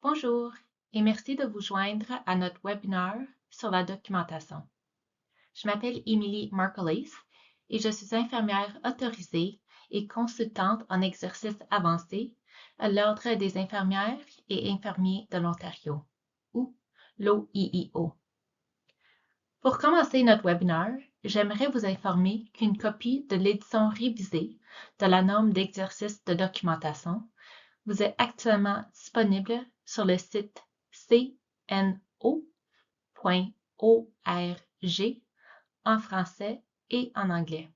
Bonjour et merci de vous joindre à notre webinaire sur la documentation. Je m'appelle Emily Marcolis et je suis infirmière autorisée et consultante en exercice avancé à l'Ordre des infirmières et infirmiers de l'Ontario, ou l'OIIO. Pour commencer notre webinaire, j'aimerais vous informer qu'une copie de l'édition révisée de la norme d'exercice de documentation vous est actuellement disponible sur le site cno.org en français et en anglais.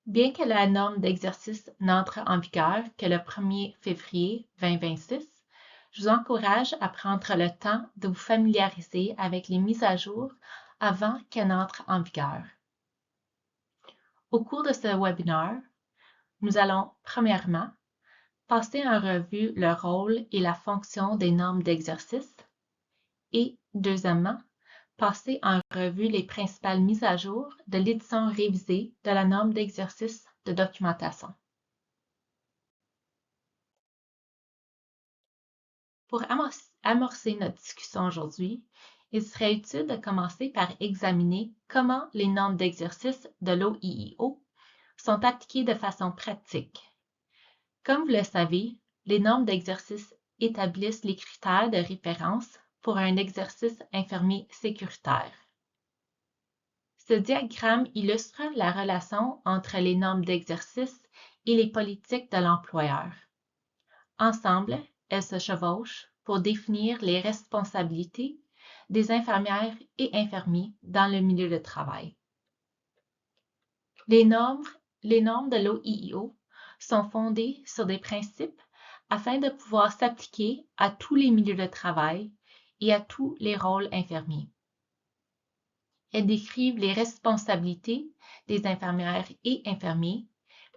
Bien que la norme d'exercice n'entre en vigueur que le 1er février 2026, je vous encourage à prendre le temps de vous familiariser avec les mises à jour avant qu'elles n'entrent en vigueur. Au cours de ce webinaire, nous allons premièrement passer en revue le rôle et la fonction des normes d'exercice et, deuxièmement, passer en revue les principales mises à jour de l'édition révisée de la norme d'exercice de documentation. Pour amorcer notre discussion aujourd'hui, il serait utile de commencer par examiner comment les normes d'exercice de l'OIIO sont appliquées de façon pratique. Comme vous le savez, les normes d'exercice établissent les critères de référence pour un exercice infirmier sécuritaire. Ce diagramme illustre la relation entre les normes d'exercice et les politiques de l'employeur. Ensemble, elles se chevauchent pour définir les responsabilités des infirmières et infirmiers dans le milieu de travail. Les normes de l'OIIO sont fondées sur des principes afin de pouvoir s'appliquer à tous les milieux de travail et à tous les rôles infirmiers. Elles décrivent les responsabilités des infirmières et infirmiers,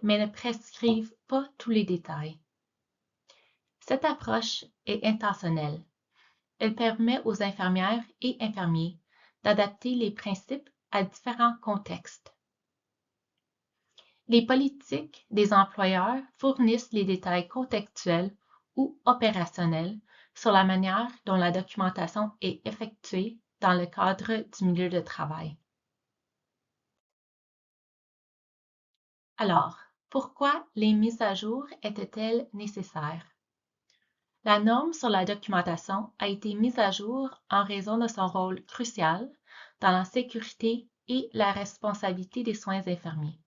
mais ne prescrivent pas tous les détails. Cette approche est intentionnelle. Elle permet aux infirmières et infirmiers d'adapter les principes à différents contextes. Les politiques des employeurs fournissent les détails contextuels ou opérationnels sur la manière dont la documentation est effectuée dans le cadre du milieu de travail. Alors, pourquoi les mises à jour étaient-elles nécessaires? La norme sur la documentation a été mise à jour en raison de son rôle crucial dans la sécurité et la responsabilité des soins infirmiers.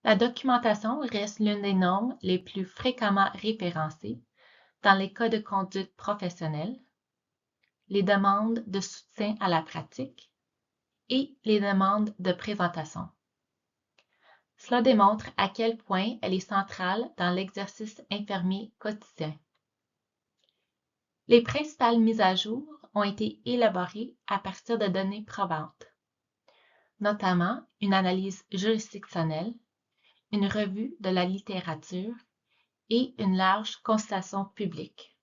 La documentation reste l'une des normes les plus fréquemment référencées dans les cas de conduite professionnelle, les demandes de soutien à la pratique et les demandes de présentation. Cela démontre à quel point elle est centrale dans l'exercice infirmier quotidien. Les principales mises à jour ont été élaborées à partir de données probantes, notamment une analyse jurisdictionnelle, une revue de la littérature et une large consultation publique.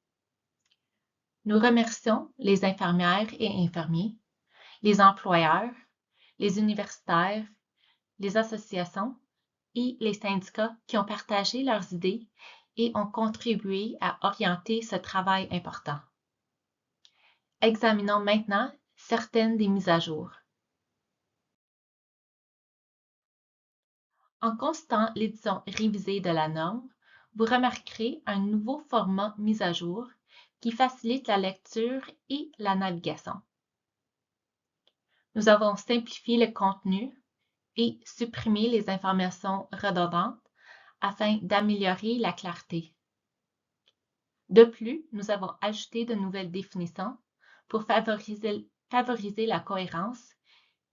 Nous remercions les infirmières et infirmiers, les employeurs, les universitaires, les associations et les syndicats qui ont partagé leurs idées et ont contribué à orienter ce travail important. Examinons maintenant certaines des mises à jour. En consultant l'édition révisée de la norme, vous remarquerez un nouveau format mise à jour qui facilite la lecture et la navigation. Nous avons simplifié le contenu et supprimé les informations redondantes afin d'améliorer la clarté. De plus, nous avons ajouté de nouvelles définitions pour favoriser la cohérence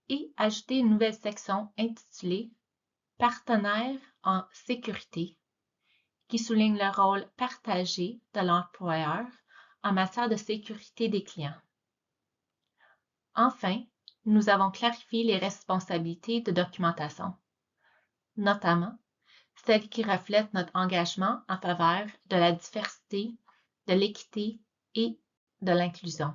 et ajouté une nouvelle section intitulée « Partenaires en sécurité » qui souligne le rôle partagé de l'employeur en matière de sécurité des clients. Enfin, nous avons clarifié les responsabilités de documentation, notamment celles qui reflètent notre engagement en faveur de la diversité, de l'équité et de l'inclusion.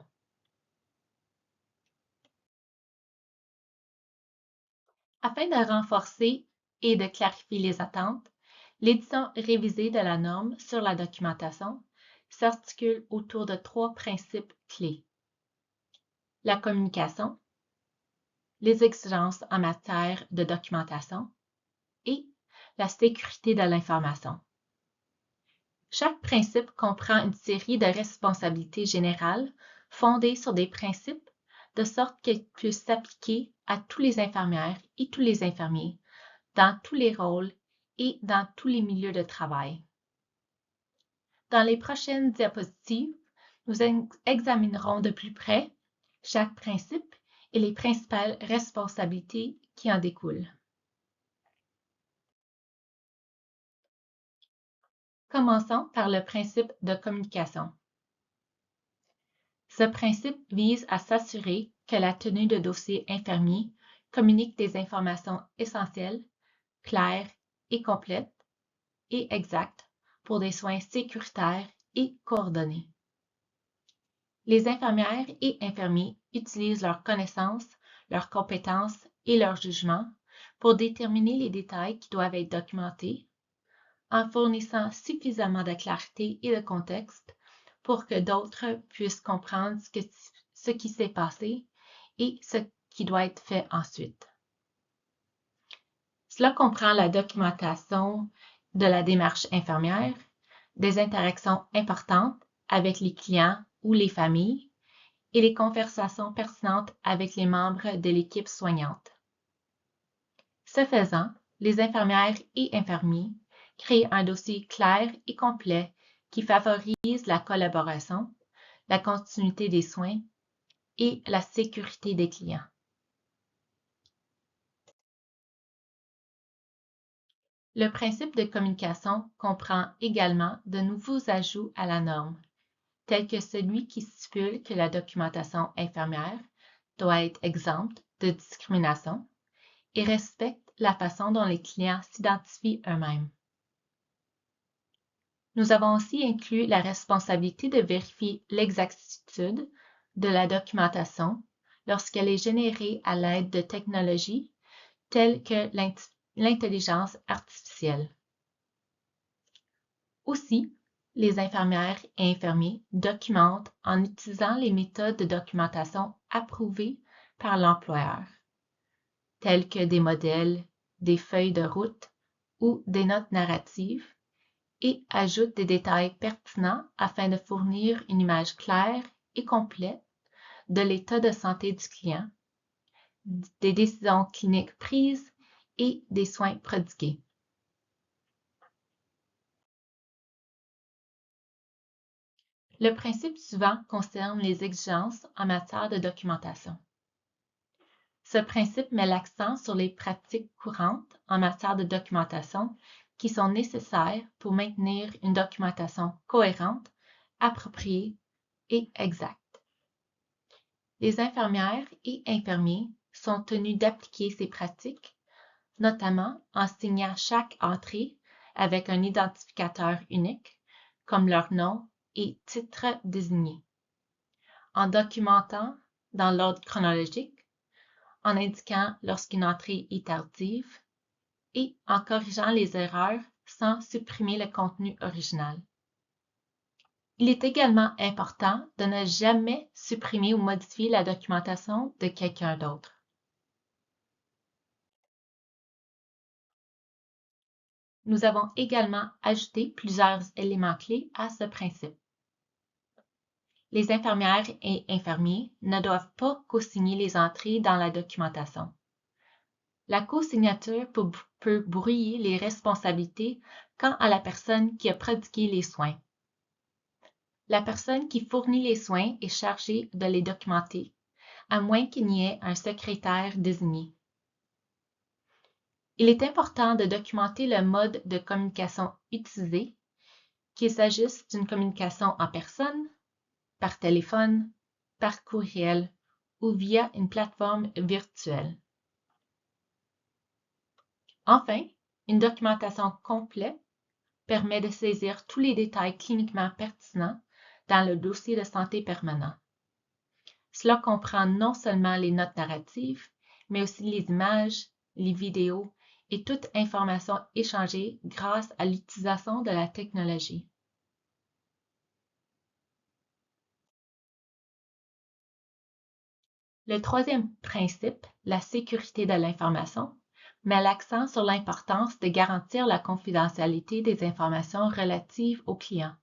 Afin de renforcer et de clarifier les attentes, l'édition révisée de la norme sur la documentation s'articule autour de 3 principes clés: la communication, les exigences en matière de documentation et la sécurité de l'information. Chaque principe comprend une série de responsabilités générales fondées sur des principes de sorte qu'elles puissent s'appliquer à tous les infirmières et tous les infirmiers, dans tous les rôles et dans tous les milieux de travail. Dans les prochaines diapositives, nous examinerons de plus près chaque principe et les principales responsabilités qui en découlent. Commençons par le principe de communication. Ce principe vise à s'assurer que la tenue de dossier infirmier communique des informations essentielles, claires et complètes et exactes pour des soins sécuritaires et coordonnés. Les infirmières et infirmiers utilisent leurs connaissances, leurs compétences et leur jugement pour déterminer les détails qui doivent être documentés, en fournissant suffisamment de clarté et de contexte pour que d'autres puissent comprendre ce qui s'est passé et ce qui doit être fait ensuite. Cela comprend la documentation de la démarche infirmière, des interactions importantes avec les clients ou les familles et les conversations pertinentes avec les membres de l'équipe soignante. Ce faisant, les infirmières et infirmiers créent un dossier clair et complet qui favorise la collaboration, la continuité des soins et la sécurité des clients. Le principe de communication comprend également de nouveaux ajouts à la norme, tels que celui qui stipule que la documentation infirmière doit être exempte de discrimination et respecte la façon dont les clients s'identifient eux-mêmes. Nous avons aussi inclus la responsabilité de vérifier l'exactitude de la documentation lorsqu'elle est générée à l'aide de technologies telles que l'intelligence artificielle. Aussi, les infirmières et infirmiers documentent en utilisant les méthodes de documentation approuvées par l'employeur, telles que des modèles, des feuilles de route ou des notes narratives, et ajoutent des détails pertinents afin de fournir une image claire et complète de l'état de santé du client, des décisions cliniques prises et des soins prodigués. Le principe suivant concerne les exigences en matière de documentation. Ce principe met l'accent sur les pratiques courantes en matière de documentation qui sont nécessaires pour maintenir une documentation cohérente, appropriée et exacte. Les infirmières et infirmiers sont tenus d'appliquer ces pratiques, notamment en signant chaque entrée avec un identificateur unique, comme leur nom et titre désigné, en documentant dans l'ordre chronologique, en indiquant lorsqu'une entrée est tardive et en corrigeant les erreurs sans supprimer le contenu original. Il est également important de ne jamais supprimer ou modifier la documentation de quelqu'un d'autre. Nous avons également ajouté plusieurs éléments clés à ce principe. Les infirmières et infirmiers ne doivent pas co-signer les entrées dans la documentation. La co-signature peut brouiller les responsabilités quant à la personne qui a prodigué les soins. La personne qui fournit les soins est chargée de les documenter, à moins qu'il n'y ait un secrétaire désigné. Il est important de documenter le mode de communication utilisé, qu'il s'agisse d'une communication en personne, par téléphone, par courriel ou via une plateforme virtuelle. Enfin, une documentation complète permet de saisir tous les détails cliniquement pertinents dans le dossier de santé permanent. Cela comprend non seulement les notes narratives, mais aussi les images, les vidéos et toute information échangée grâce à l'utilisation de la technologie. Le troisième principe, la sécurité de l'information, met l'accent sur l'importance de garantir la confidentialité des informations relatives aux clients.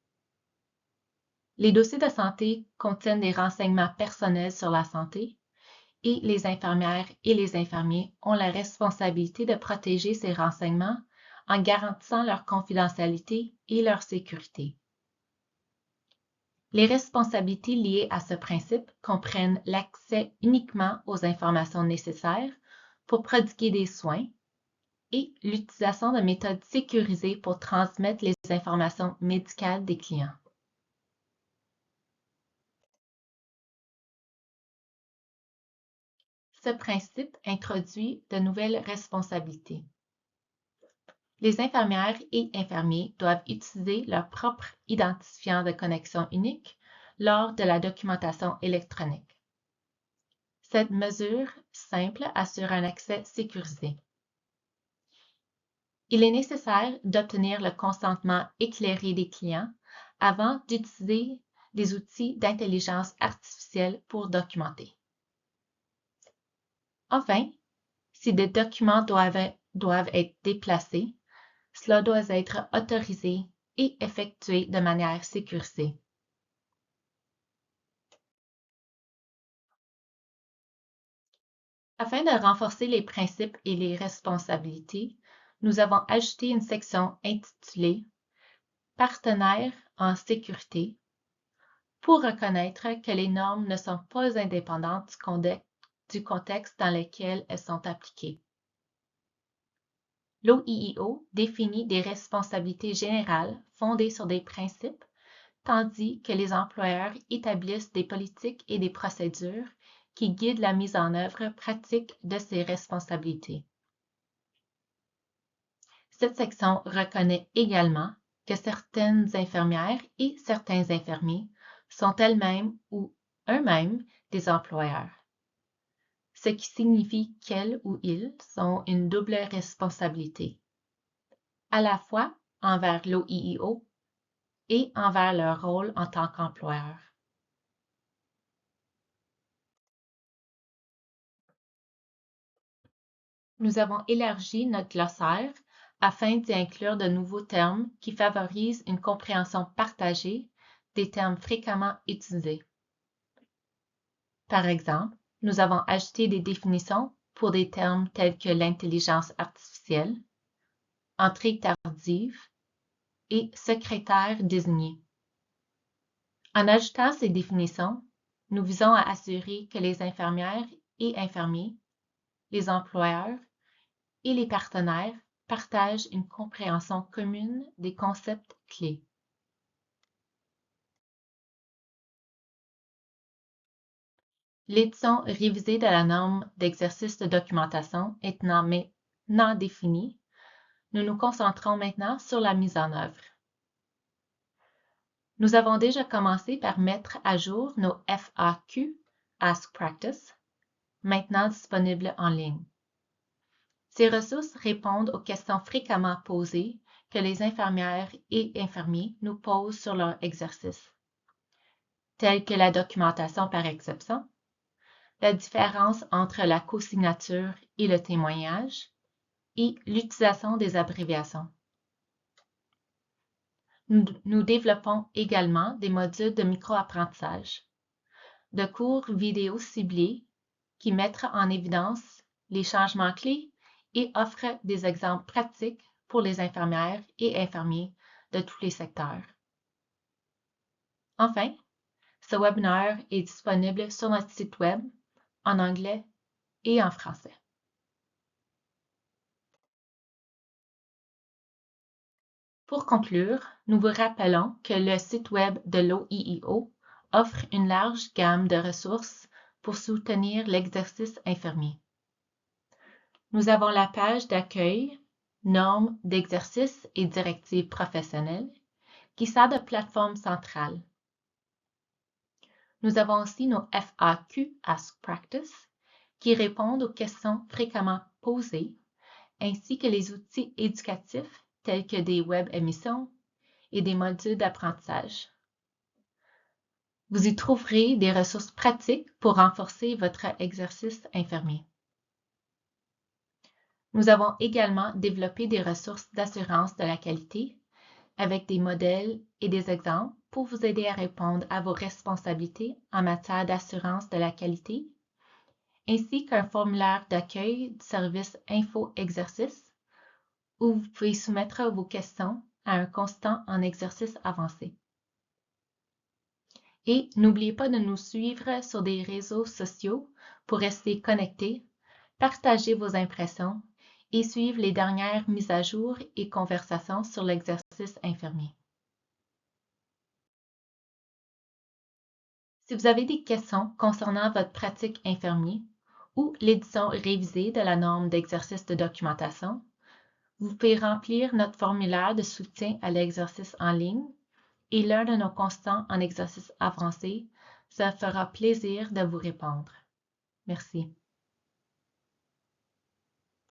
Les dossiers de santé contiennent des renseignements personnels sur la santé et les infirmières et les infirmiers ont la responsabilité de protéger ces renseignements en garantissant leur confidentialité et leur sécurité. Les responsabilités liées à ce principe comprennent l'accès uniquement aux informations nécessaires pour prodiguer des soins et l'utilisation de méthodes sécurisées pour transmettre les informations médicales des clients. Ce principe introduit de nouvelles responsabilités. Les infirmières et infirmiers doivent utiliser leur propre identifiant de connexion unique lors de la documentation électronique. Cette mesure simple assure un accès sécurisé. Il est nécessaire d'obtenir le consentement éclairé des clients avant d'utiliser des outils d'intelligence artificielle pour documenter. Enfin, si des documents doivent être déplacés, cela doit être autorisé et effectué de manière sécurisée. Afin de renforcer les principes et les responsabilités, nous avons ajouté une section intitulée « Partenaires en sécurité » pour reconnaître que les normes ne sont pas indépendantes du contexte dans lequel elles sont appliquées. L'OIIO définit des responsabilités générales fondées sur des principes, tandis que les employeurs établissent des politiques et des procédures qui guident la mise en œuvre pratique de ces responsabilités. Cette section reconnaît également que certaines infirmières et certains infirmiers sont elles-mêmes ou eux-mêmes des employeurs, ce qui signifie qu'elles ou ils ont une double responsabilité, à la fois envers l'OIIO et envers leur rôle en tant qu'employeur. Nous avons élargi notre glossaire afin d'y inclure de nouveaux termes qui favorisent une compréhension partagée des termes fréquemment utilisés. Par exemple, nous avons ajouté des définitions pour des termes tels que l'intelligence artificielle, entrée tardive et secrétaire désigné. En ajoutant ces définitions, nous visons à assurer que les infirmières et infirmiers, les employeurs et les partenaires partagent une compréhension commune des concepts clés. L'édition révisée de la norme d'exercice de documentation étant maintenant définie, nous nous concentrons maintenant sur la mise en œuvre. Nous avons déjà commencé par mettre à jour nos FAQ, Ask Practice, maintenant disponibles en ligne. Ces ressources répondent aux questions fréquemment posées que les infirmières et infirmiers nous posent sur leur exercice, telles que la documentation par exception, la différence entre la co-signature et le témoignage, et l'utilisation des abréviations. Nous développons également des modules de micro-apprentissage, de cours vidéo ciblés qui mettent en évidence les changements clés et offrent des exemples pratiques pour les infirmières et infirmiers de tous les secteurs. Enfin, ce webinaire est disponible sur notre site web en anglais et en français. Pour conclure, nous vous rappelons que le site web de l'OIIO offre une large gamme de ressources pour soutenir l'exercice infirmier. Nous avons la page d'accueil, normes d'exercice et directives professionnelles, qui sert de plateforme centrale. Nous avons aussi nos FAQ, Ask Practice, qui répondent aux questions fréquemment posées, ainsi que les outils éducatifs tels que des web émissions et des modules d'apprentissage. Vous y trouverez des ressources pratiques pour renforcer votre exercice infirmier. Nous avons également développé des ressources d'assurance de la qualité avec des modèles et des exemples pour vous aider à répondre à vos responsabilités en matière d'assurance de la qualité, ainsi qu'un formulaire d'accueil du service Info-Exercice où vous pouvez soumettre vos questions à un consultant en exercice avancé. Et n'oubliez pas de nous suivre sur des réseaux sociaux pour rester connectés, partager vos impressions et suivre les dernières mises à jour et conversations sur l'exercice infirmier. Si vous avez des questions concernant votre pratique infirmier ou l'édition révisée de la norme d'exercice de documentation, vous pouvez remplir notre formulaire de soutien à l'exercice en ligne et l'un de nos constants en exercice avancé se fera plaisir de vous répondre. Merci.